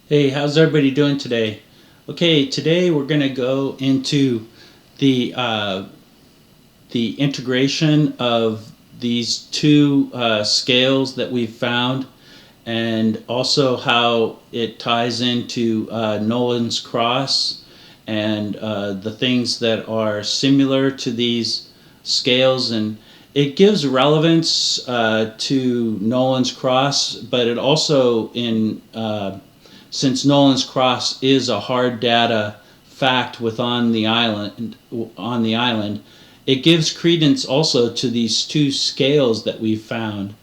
Hey, how's everybody doing today? Okay, today we're going to go into the the integration of these two scales that we've found, and also how it ties into Nolans Cross and the things that are similar to these scales, and it gives relevance to Nolans Cross, but it also since Nolans Cross is a hard data fact within the island, it gives credence also to these two scales that we found.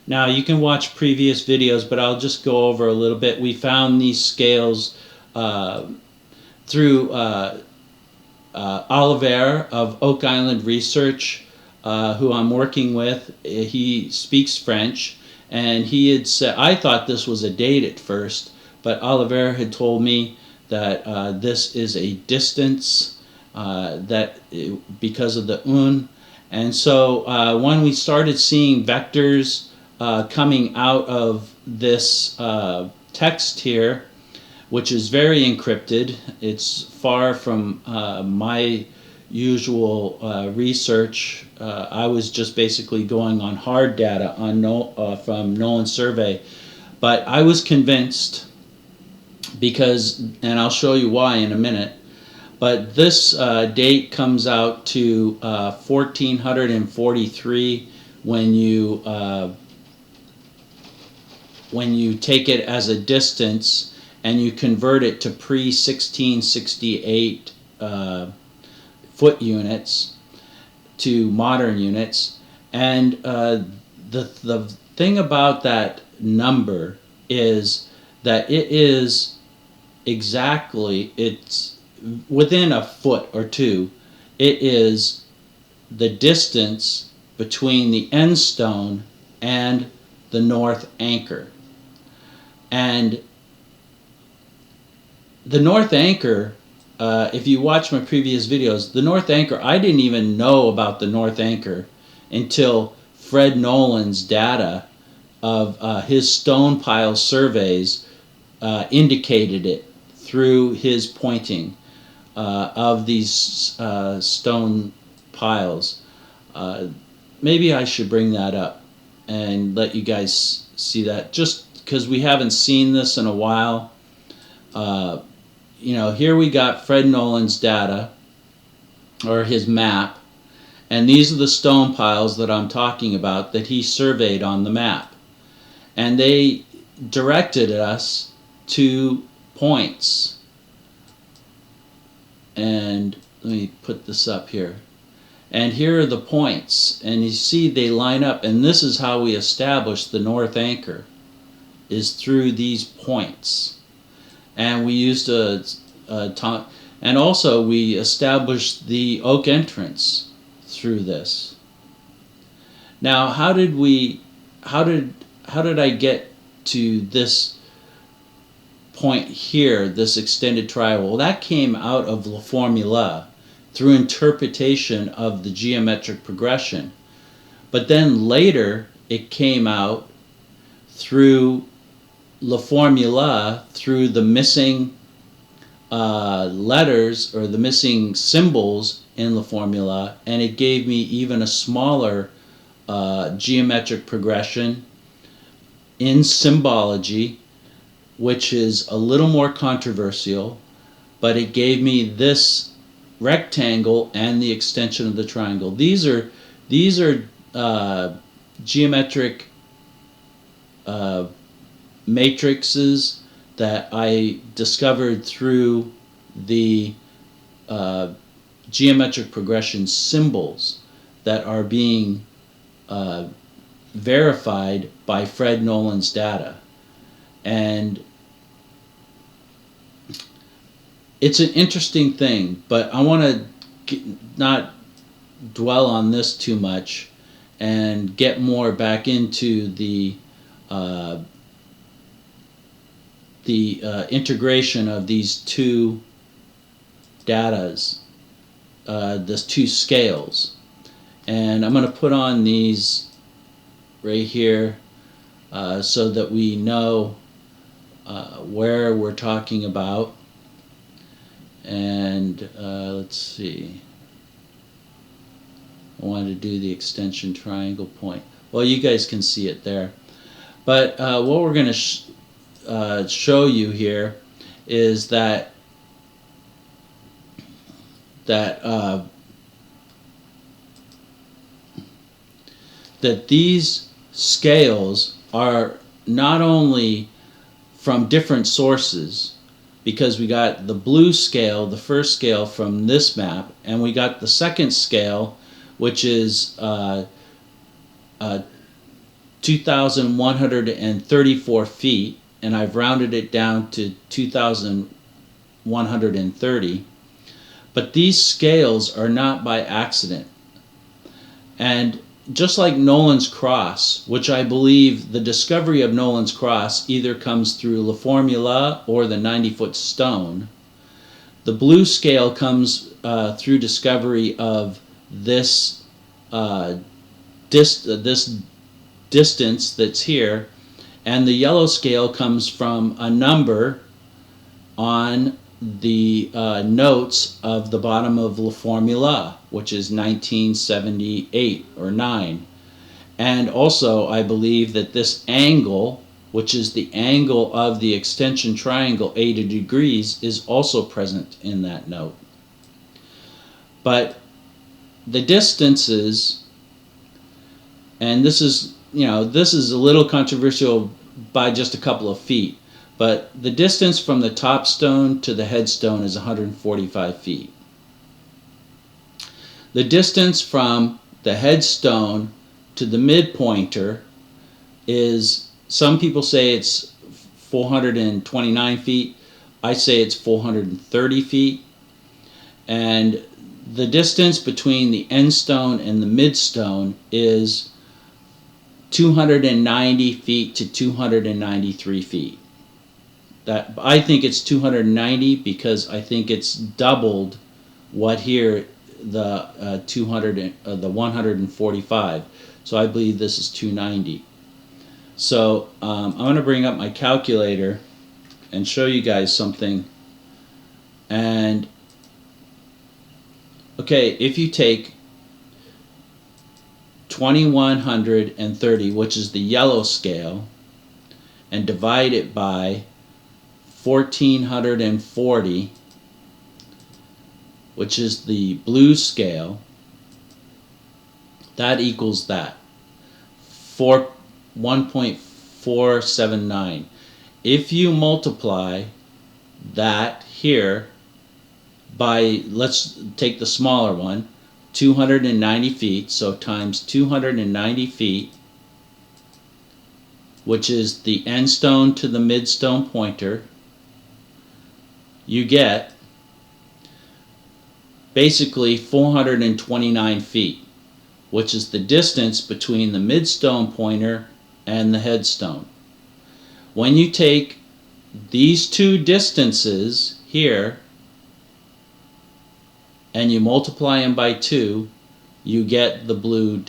Now you can watch previous videos, but I'll just go over a little bit. We found these scales through Oliver of Oak Island Research, who I'm working with. He speaks French, and he had said, I thought this was a date at first, but Oliver had told me that this is a distance because of the un. And so when we started seeing vectors coming out of this text here, which is very encrypted, it's far from my usual research. I was just basically going on hard data on from Nolan Survey, but I was convinced because, and I'll show you why in a minute, but this date comes out to 1443 when you take it as a distance and you convert it to pre-1668 foot units to modern units. And the thing about that number is that it is exactly, it's within a foot or two, it is the distance between the end stone and the north anchor. And the north anchor, if you watch my previous videos, the north anchor, I didn't even know about the north anchor until Fred Nolan's data of his stone pile surveys indicated it through his pointing of these stone piles. Maybe I should bring that up and let you guys see that, just because we haven't seen this in a while. Here we got Fred Nolan's data, or his map, and these are the stone piles that I'm talking about that he surveyed on the map. And they directed us to points. And let me put this up here. And here are the points, and you see they line up, and this is how we establish the north anchor, is through these points. And we used and also we established the oak entrance through this. Now, how did I get to this point here, this extended triangle? Well, that came out of La Formula through interpretation of the geometric progression. But then later it came out through La Formula, through the missing letters or the missing symbols in La Formula, and it gave me even a smaller geometric progression in symbology, which is a little more controversial, but it gave me this rectangle and the extension of the triangle. These are geometric matrices that I discovered through the geometric progression symbols that are being verified by Fred Nolan's data. And it's an interesting thing, but I want to not dwell on this too much and get more back into the integration of these two datas, these two scales. And I'm going to put on these right here so that we know where we're talking about. And let's see. I wanted to do the extension triangle point. Well, you guys can see it there. But what we're going to show you here is that that these scales are not only from different sources, because we got the blue scale, the first scale from this map, and we got the second scale, which is 2,134 feet, and I've rounded it down to 2,130. But these scales are not by accident. And just like Nolans Cross, which I believe the discovery of Nolans Cross either comes through La Formula or the 90-foot stone, the blue scale comes through discovery of this this distance that's here, and the yellow scale comes from a number on the notes of the bottom of La Formula, which is 1978 or 9. And also I believe that this angle, which is the angle of the extension triangle 80 degrees, is also present in that note. But the distances, and this is, this is a little controversial by just a couple of feet, but the distance from the top stone to the headstone is 145 feet. The distance from the headstone to the midpointer is, some people say it's 429 feet. I say it's 430 feet. And the distance between the end stone and the midstone is 290 feet to 293 feet. That, I think it's 290 because I think it's doubled what here, the 145. So I believe this is 290. So I'm going to bring up my calculator and show you guys something. And okay, if you take 2130, which is the yellow scale, and divide it by 1440, which is the blue scale, that equals that, 1.479. If you multiply that here by, let's take the smaller one, 290 feet, so times 290 feet, which is the end stone to the midstone pointer, you get basically 429 feet, which is the distance between the midstone pointer and the headstone. When you take these two distances here and you multiply them by 2, you get the blue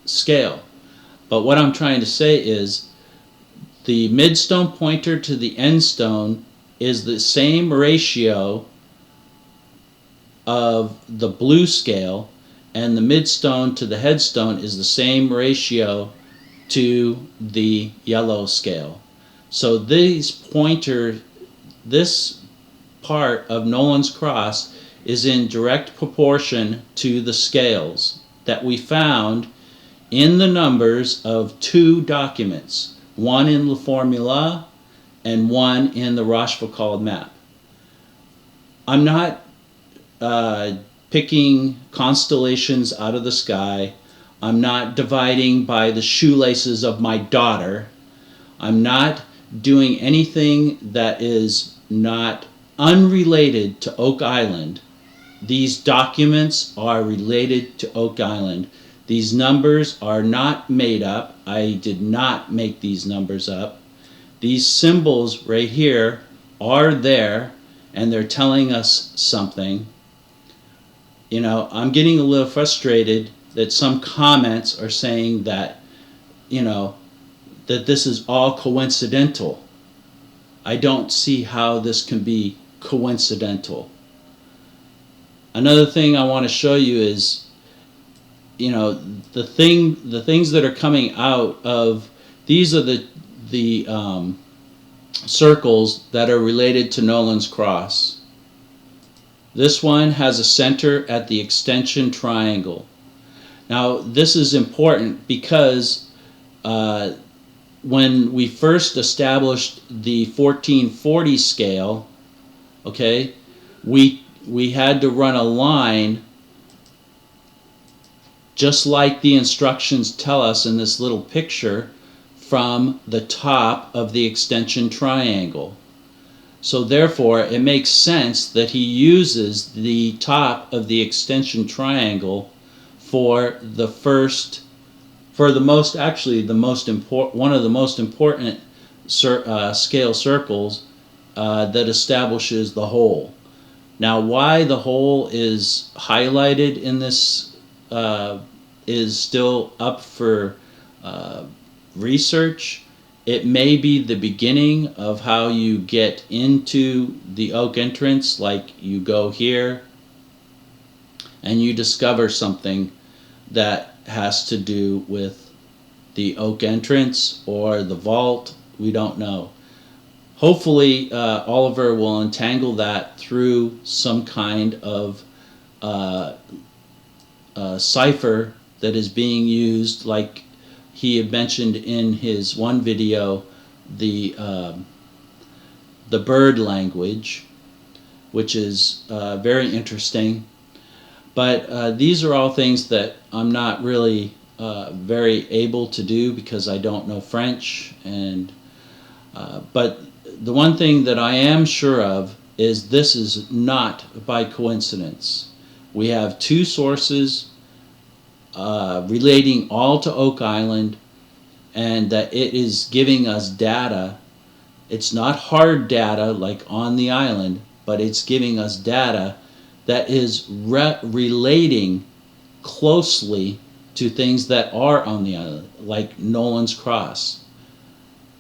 scale. But what I'm trying to say is the midstone pointer to the end stone is the same ratio of the blue scale, and the midstone to the headstone is the same ratio to the yellow scale. So this part of Nolans Cross is in direct proportion to the scales that we found in the numbers of 2 documents, one in La Formula and one in the Rochefoucauld map. I'm not picking constellations out of the sky. I'm not dividing by the shoelaces of my daughter. I'm not doing anything that is not unrelated to Oak Island. These documents are related to Oak Island. These numbers are not made up. I did not make these numbers up. These symbols right here are there, and they're telling us something. I'm getting a little frustrated that some comments are saying that, that this is all coincidental. I don't see how this can be coincidental. Another thing I want to show you is, you know, the things that are coming out of these are the circles that are related to Nolans Cross. This one has a center at the extension triangle. Now this is important because when we first established the 1440 scale, okay, we had to run a line just like the instructions tell us in this little picture from the top of the extension triangle. So therefore it makes sense that he uses the top of the extension triangle for the first, for the most, actually the most important, one of the most important scale circles that establishes the whole. Now why the whole is highlighted in this is still up for research. It may be the beginning of how you get into the oak entrance, like you go here and you discover something that has to do with the oak entrance or the vault. We don't know. Hopefully Oliver will untangle that through some kind of cipher that is being used, like he had mentioned in his one video, the bird language, which is very interesting. But these are all things that I'm not really very able to do because I don't know French. And but the one thing that I am sure of is this is not by coincidence. We have two sources relating all to Oak Island, and that it is giving us data. It's not hard data like on the island, but it's giving us data that is relating closely to things that are on the island, like Nolans Cross.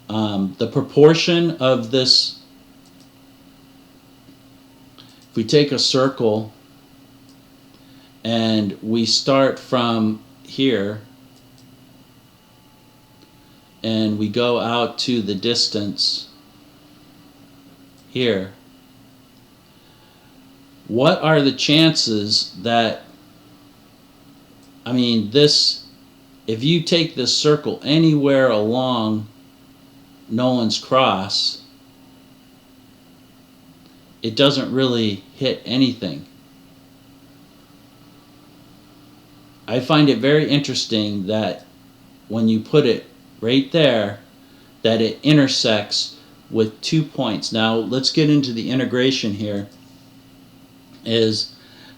The proportion of this, if we take a circle and we start from here and we go out to the distance here, what are the chances that, I mean, this, if you take this circle anywhere along Nolans Cross, it doesn't really hit anything. I find it very interesting that when you put it right there, that it intersects with 2 points. Now let's get into the integration here. Is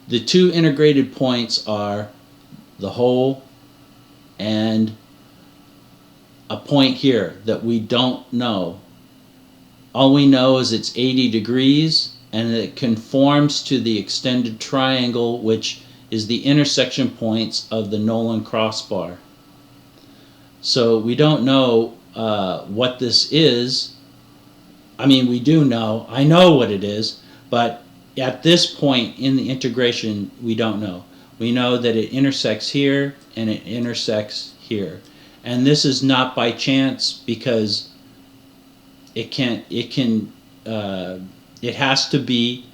the two integrated points are the whole and a point here that we don't know. All we know is it's 80 degrees and it conforms to the extended triangle, which is the intersection points of the Nolans crossbar. So we don't know what this is. I mean, we do know. I know what it is, but at this point in the integration, we don't know. We know that it intersects here and it intersects here. And this is not by chance, because it has to be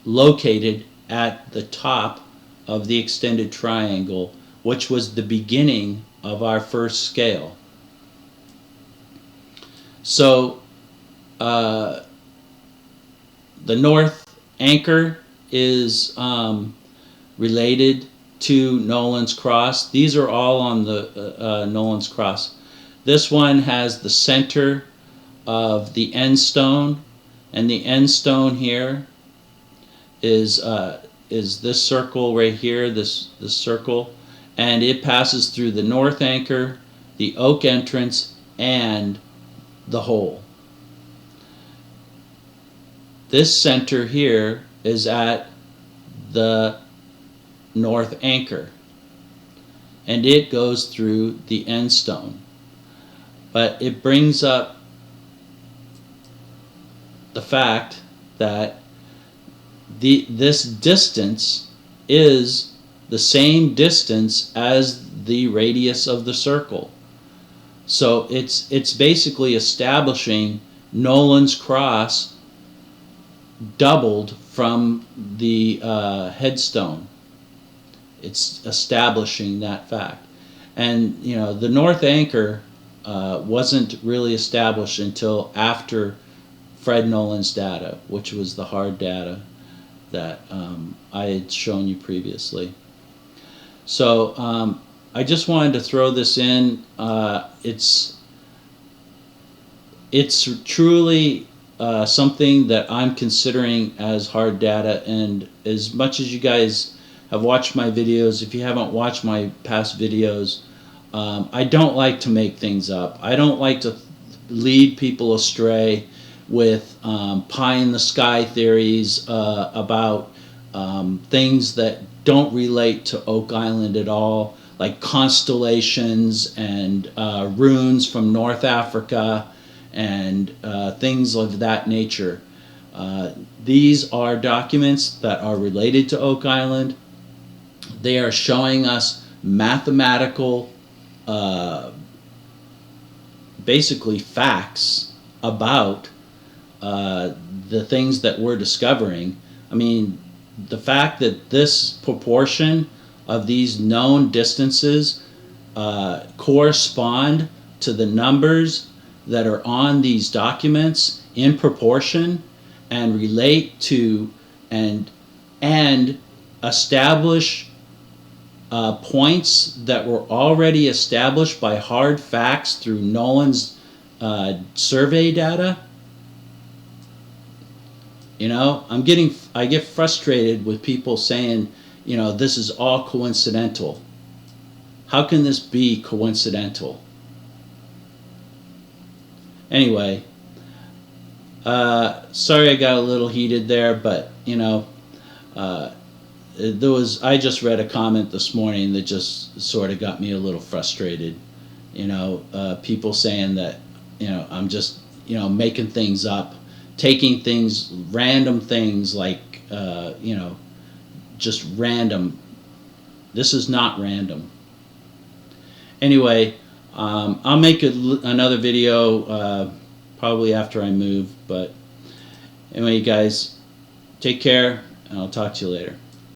located at the top of the extended triangle, which was the beginning of our first scale. So the north anchor is related to Nolans Cross. These are all on the Nolans Cross. This one has the center of the end stone, and the end stone here is this circle right here, this circle, and it passes through the north anchor, the oak entrance, and the hole. This center here is at the north anchor, and it goes through the end stone. but it brings up the fact that this distance is the same distance as the radius of the circle. So it's basically establishing Nolans Cross doubled from the headstone. It's establishing that fact. And you know, the North Anchor wasn't really established until after Fred Nolan's data, which was the hard data that I had shown you previously. So I just wanted to throw this in. It's truly something that I'm considering as hard data, and as much as you guys have watched my videos, if you haven't watched my past videos, I don't like to make things up. I don't like to lead people astray with pie in the sky theories about things that don't relate to Oak Island at all, like constellations and runes from North Africa and things of that nature. These are documents that are related to Oak Island. They are showing us mathematical, basically facts about the things that we're discovering. I mean, the fact that this proportion of these known distances correspond to the numbers that are on these documents in proportion and relate to and establish points that were already established by hard facts through Nolan's survey data. You know, I get frustrated with people saying, you know, this is all coincidental. How can this be coincidental? Anyway, sorry I got a little heated there, but you know, I just read a comment this morning that just sort of got me a little frustrated. You know, people saying that, you know, I'm just, you know, making things up, taking things, random things like, you know, just random. This is not random. Anyway, I'll make another video probably after I move. But anyway, guys, take care, and I'll talk to you later.